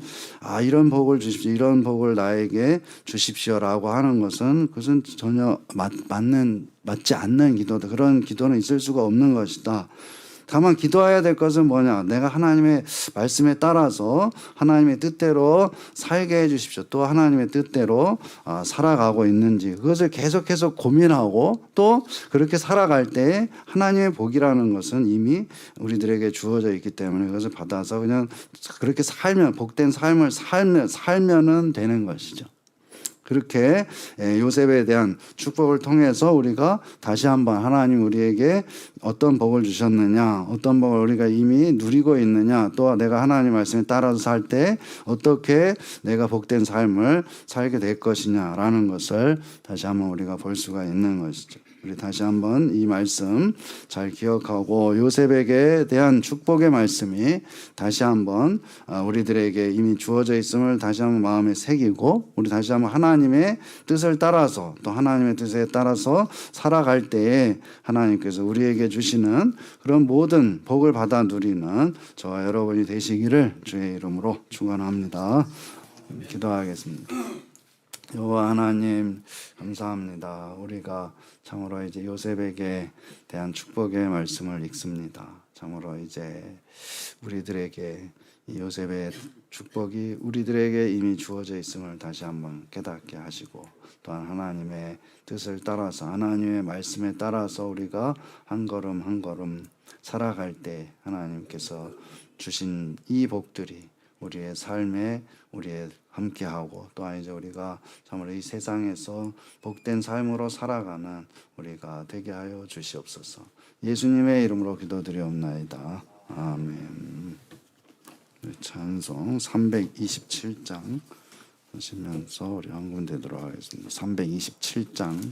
이런 복을 주십시오, 이런 복을 나에게 주십시오라고 하는 것은 그것은 전혀 맞지 않는 기도다. 그런 기도는 있을 수가 없는 것이다. 다만 기도해야 될 것은 뭐냐? 내가 하나님의 말씀에 따라서 하나님의 뜻대로 살게 해주십시오. 또 하나님의 뜻대로 살아가고 있는지 그것을 계속해서 고민하고 또 그렇게 살아갈 때 하나님의 복이라는 것은 이미 우리들에게 주어져 있기 때문에 그것을 받아서 그냥 그렇게 복된 삶을 살면은 되는 것이죠. 그렇게 요셉에 대한 축복을 통해서 우리가 다시 한번 하나님 우리에게 어떤 복을 주셨느냐, 어떤 복을 우리가 이미 누리고 있느냐, 또 내가 하나님 말씀에 따라서 살 때 어떻게 내가 복된 삶을 살게 될 것이냐라는 것을 다시 한번 우리가 볼 수가 있는 것이죠. 우리 다시 한번 이 말씀 잘 기억하고 요셉에게 대한 축복의 말씀이 다시 한번 우리들에게 이미 주어져 있음을 다시 한번 마음에 새기고 우리 다시 한번 하나님의 뜻을 따라서 또 하나님의 뜻에 따라서 살아갈 때에 하나님께서 우리에게 주시는 그런 모든 복을 받아 누리는 저와 여러분이 되시기를 주의 이름으로 축원합니다. 기도하겠습니다. 여호와 하나님 감사합니다. 우리가 참으로 이제 요셉에게 대한 축복의 말씀을 읽습니다. 참으로 이제 우리들에게 이 요셉의 축복이 우리들에게 이미 주어져 있음을 다시 한번 깨닫게 하시고 또한 하나님의 뜻을 따라서 하나님의 말씀에 따라서 우리가 한 걸음 한 걸음 살아갈 때 하나님께서 주신 이 복들이 우리의 삶에 우리의 함께하고 또한 이제 우리가 참으로 이 세상에서 복된 삶으로 살아가는 우리가 되게 하여 주시옵소서. 예수님의 이름으로 기도드리옵나이다. 아멘. 찬송 327장 하시면서 우리 한 군데 들어가겠습니다. 327장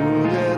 주의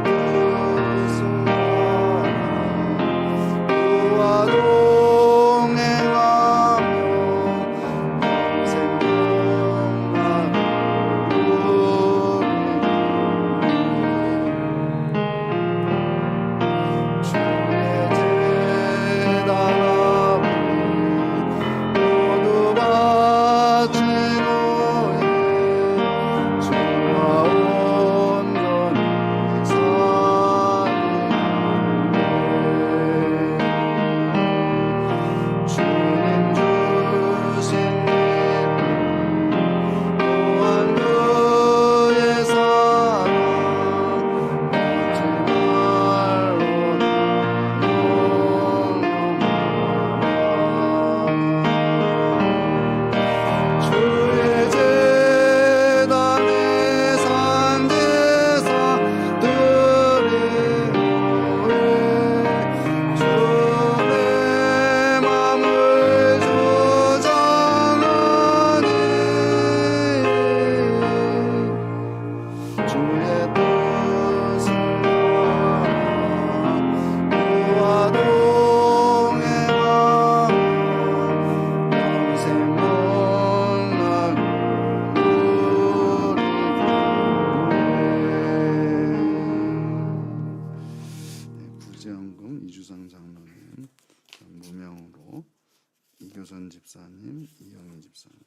김효선 집사님, 이영희 집사님,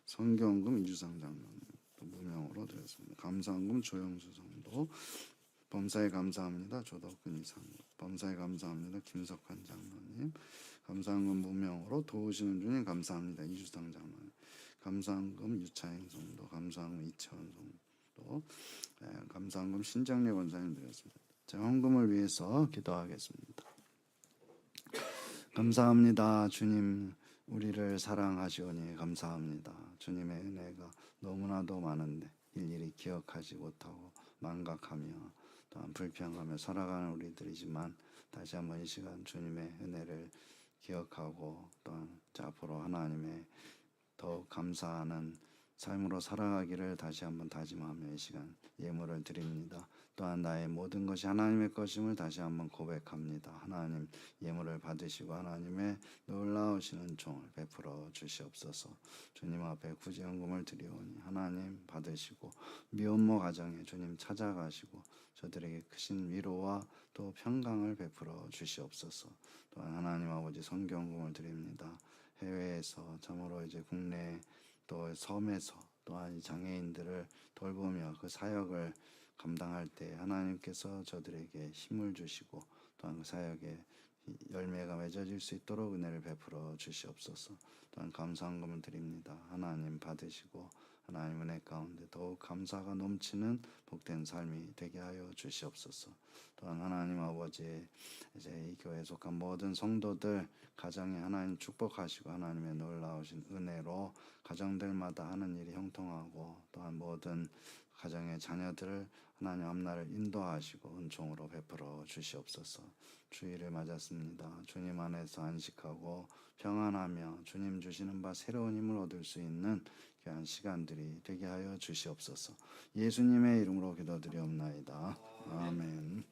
성경금 이주상 장로님 또 무명으로 드렸습니다. 감사헌금 조영수 성도, 범사에 감사합니다. 조덕근 이상도, 범사에 감사합니다. 김석환 장로님, 감사헌금 무명으로 도우시는 주님 감사합니다. 이주상 장로님, 감사헌금 유차행 성도, 감사헌금 이채원 성도, 감사헌금 신장례 권사님 드렸습니다. 제 헌금을 위해서 기도하겠습니다. 감사합니다. 주님, 우리를 사랑하시오니 감사합니다. 주님의 은혜가 너무나도 많은데 일일이 기억하지 못하고 망각하며 또한 불평하며 살아가는 우리들이지만 다시 한번 이 시간 주님의 은혜를 기억하고 또한 앞으로 하나님의 더욱 감사하는 삶으로 살아가기를 다시 한번 다짐하며 이 시간 예물을 드립니다. 또한 나의 모든 것이 하나님의 것임을 다시 한번 고백합니다. 하나님 예물을 받으시고 하나님의 놀라우신 은총을 베풀어 주시옵소서. 주님 앞에 구제헌금을 드리오니 하나님 받으시고 미혼모 가정에 주님 찾아가시고 저들에게 크신 위로와 또 평강을 베풀어 주시옵소서. 또한 하나님 아버지 성경금을 드립니다. 해외에서 참으로 이제 국내 또 섬에서 또한 이 장애인들을 돌보며 그 사역을 감당할 때 하나님께서 저들에게 힘을 주시고 또한 그 사역에 열매가 맺어질 수 있도록 은혜를 베풀어 주시옵소서. 또한 감사헌금을 드립니다. 하나님 받으시고 하나님 은혜 가운데 더욱 감사가 넘치는 복된 삶이 되게 하여 주시옵소서. 또한 하나님 아버지 이제 이 교회에 속한 모든 성도들 가정에 하나님 축복하시고 하나님의 놀라우신 은혜로 가정들마다 하는 일이 형통하고 또한 모든 가정의 자녀들을 하나님 앞날을 인도하시고 은총으로 베풀어 주시옵소서. 주일을 맞았습니다. 주님 안에서 안식하고 평안하며 주님 주시는 바 새로운 힘을 얻을 수 있는 귀한 시간들이 되게 하여 주시옵소서. 예수님의 이름으로 기도드리옵나이다. 아멘.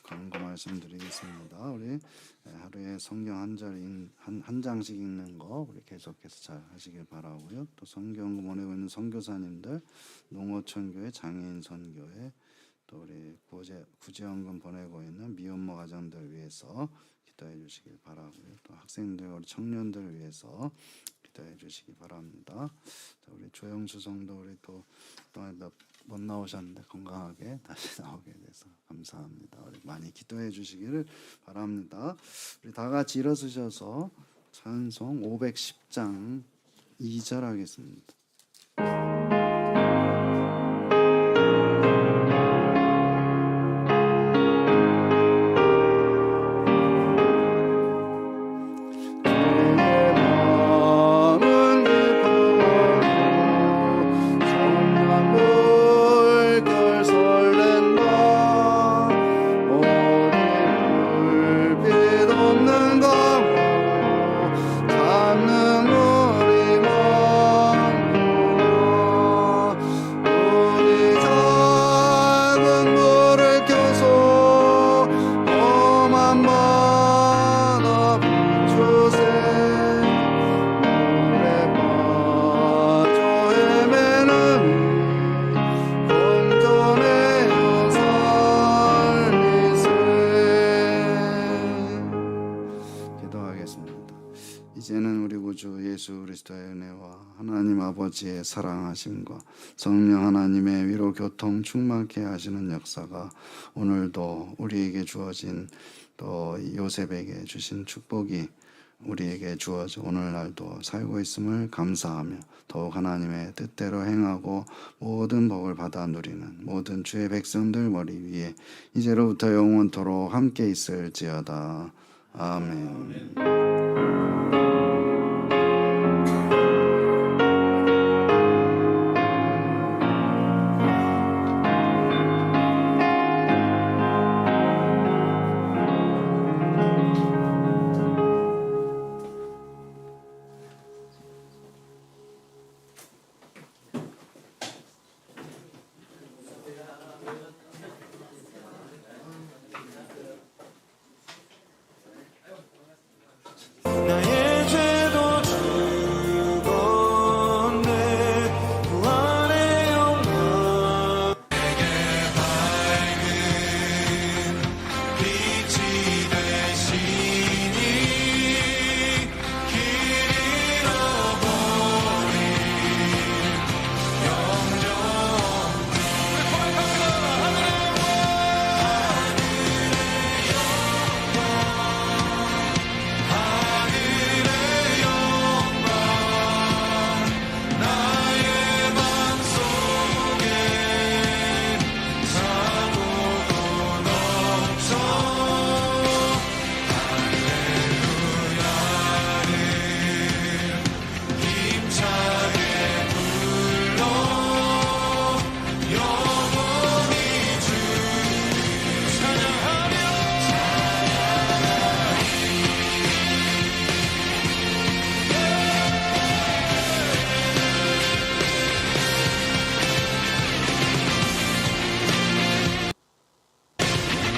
광고 말씀드리겠습니다. 우리 하루에 성경 한 장씩 읽는 거 우리 계속해서 잘 하시길 바라고요. 또 성경 보내고 있는 선교사님들, 농어촌교회, 장애인 선교회, 또 우리 구제헌금 보내고 있는 미혼모 가정들 위해서 기도해 주시길 바라고요. 또 학생들, 우리 청년들 위해서 기도해 주시기 바랍니다. 자, 우리 조영수 성도 우리 또 못 나오셨는데 건강하게 다시 나오게 돼서 감사합니다. 우리 많이 기도해 주시기를 바랍니다. 우리 다 같이 일어서셔서 찬송 510장 2절 하겠습니다. 이제는 우리 구주 예수 그리스도의 은혜와 하나님 아버지의 사랑하심과 성령 하나님의 위로 교통 충만케 하시는 역사가 오늘도 우리에게 주어진 또 요셉에게 주신 축복이 우리에게 주어져 오늘날도 살고 있음을 감사하며 더욱 하나님의 뜻대로 행하고 모든 복을 받아 누리는 모든 주의 백성들 머리 위에 이제로부터 영원토록 함께 있을지어다. 아멘.